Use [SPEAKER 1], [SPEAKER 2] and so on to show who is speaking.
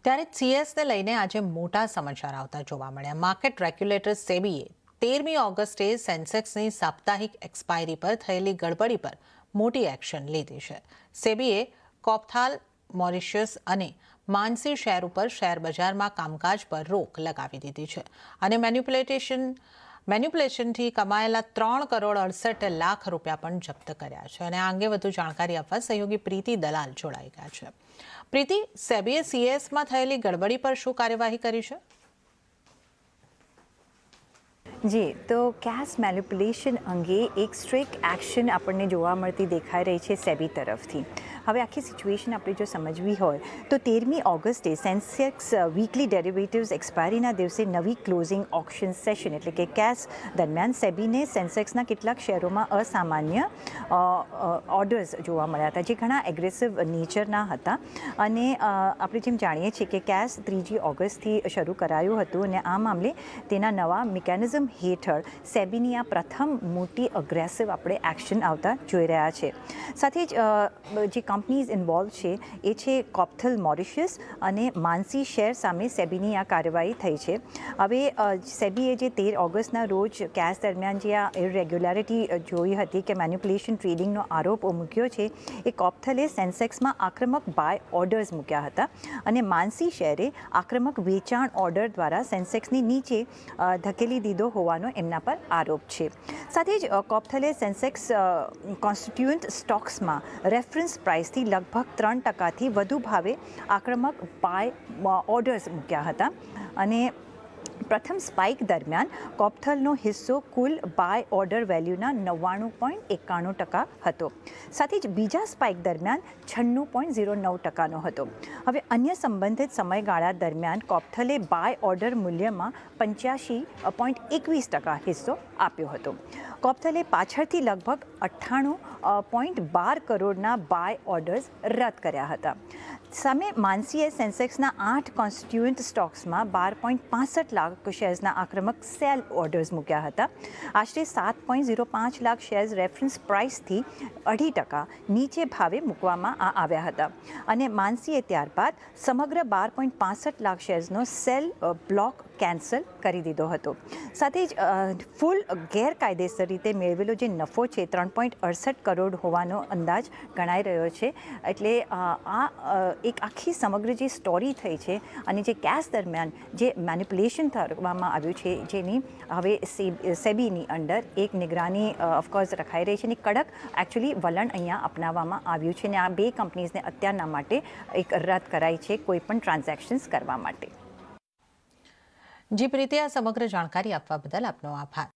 [SPEAKER 1] ત્યારે સીએસને લઈને આજે મોટા સમાચાર આવતા જોવા મળ્યા. માર્કેટ રેગ્યુલેટર સેબીએ 13મી ઓગસ્ટે સેન્સેક્સની સાપ્તાહિક એક્સપાયરી પર થયેલી ગડબડી પર મોટી એક્શન લીધી છે. સેબીએ કોપ્થાલ, મોરિશિયસ અને માનસી શેર ઉપર શેર બજારમાં કામકાજ પર રોક લગાવી દીધી છે અને મેન્યુપ્યુલેશનથી કમાયેલા 3 કરોડ 68 લાખ રૂપિયા પણ જપ્ત કર્યા છે. અને આ અંગે વધુ જાણકારી આપવા સહયોગી પ્રીતિ દલાલ જોડાઈ ગયા છે. પ્રીતિ, સેબીએ સીએસમાં થયેલી ગડબડી પર શું કાર્યવાહી કરી છે?
[SPEAKER 2] જી, તો કેશ મેનિપ્યુલેશન અંગે એક સ્ટ્રિક્ટ એક્શન આપણને જોવા મળતી દેખાઈ રહી છે સેબી તરફથી. હવે આખી સિચ્યુએશન આપણે જો સમજવી હોય તો 13મી ઓગસ્ટે સેન્સેક્સ વીકલી ડેરિવેટિવ્સ એક્સપાયરીના દિવસે નવી ક્લોઝિંગ ઓક્શન સેશન એટલે કે કેશ દરમિયાન સેબીને સેન્સેક્સના કેટલાક શેરોમાં અસામાન્ય ઓર્ડર્સ જોવા મળ્યા હતા, જે ઘણા એગ્રેસિવ નેચરના હતા. અને આપણે જેમ જાણીએ છીએ કે કેશ 3જી ઓગસ્ટથી શરૂ કરાયું હતું અને આ મામલે તેના નવા મિકેનિઝમ હેઠળ સેબીની આ પ્રથમ મોટી અગ્રેસિવ આપણે એક્શન આવતા જોઈ રહ્યા છે. સાથે જ જે કંપનીઝ ઇન્વોલ્વ છે એ છે કોપ્થલ, મોરિશિયસ અને માનસી શેર સામે સેબીની આ કાર્યવાહી થઈ છે. હવે સેબીએ જે 13 ઓગસ્ટના રોજ કેશ દરમિયાન જે આ ઇરેગ્યુલારિટી જોઈ હતી કે મેનિપ્યુલેશન ટ્રેડિંગનો આરોપ મૂક્યો છે, એ કોપ્થલે સેન્સેક્સમાં આક્રમક બાય ઓર્ડર્સ મૂક્યા હતા અને માનસી શેરે આક્રમક વેચાણ ઓર્ડર દ્વારા સેન્સેક્સની નીચે ધકેલી દીધો હોવાનો એમના પર આરોપ છે. સાથે જ કોપ્થલે સેન્સેક્સ કોન્સ્ટિટ્યુઅન્ટ સ્ટોક્સમાં રેફરન્સ પ્રાઇસથી લગભગ 3%થી વધુ ભાવે આક્રમક બાય ઓર્ડર્સ મૂક્યા હતા. અને પ્રથમ સ્પાઇક દરમિયાન કોપ્થલનો હિસ્સો કુલ બાય ઓર્ડર વેલ્યુના 99.91% હતો. સાથે જ બીજા સ્પાઇક દરમિયાન 96.09%નો હતો. હવે અન્ય સંબંધિત સમયગાળા દરમિયાન કોપ્થલે બાય ઓર્ડર મૂલ્યમાં 85.21% હિસ્સો આપ્યો હતો. કોપ્થલે પાછળથી લગભગ 98.12 કરોડના બાય ઓર્ડર્સ રદ કર્યા હતા. સામે માનસીએ સેન્સેક્સના 8 કોન્સ્ટિટ્યુઅન્ટ સ્ટોક્સમાં 12.65 લાખ શેર્સના આક્રમક સેલ ઓર્ડર્સ મૂક્યા હતા. આશરે 7.05 લાખ શેર્સ રેફરન્સ પ્રાઇસથી 2.5% નીચે ભાવે મૂકવામાં આવ્યા હતા. અને માનસીએ ત્યારબાદ સમગ્ર 12.65 લાખ શેર્સનો સેલ બ્લોક કેન્સલ કરી દીધો હતો. સાથે જ ફૂલ ગેરકાયદેસર રીતે મેળવેલો જે નફો છે 3.68 કરોડ હોવાનો અંદાજ ગણાઈ રહ્યો છે. એટલે આ એક આખી સમગ્ર જે સ્ટોરી થઈ છે અને જે કેશ દરમિયાન જે મેનિપ્યુલેશન કરવામાં આવ્યું છે, જેની હવે સેબીની અંડર એક નિગરાની ઓફકોર્સ રખાઈ રહી છે અને કડક એકચ્યુઅલી વલણ અહીંયા અપનાવવામાં આવ્યું છે. અને આ બે કંપનીઝને અત્યારના માટે એક રદ કરાઈ છે કોઈ પણ ટ્રાન્ઝેક્શન્સ કરવા માટે.
[SPEAKER 1] જી પ્રીતિ, આ સમગ્ર જાણકારી આપવા બદલ આપનો આભાર.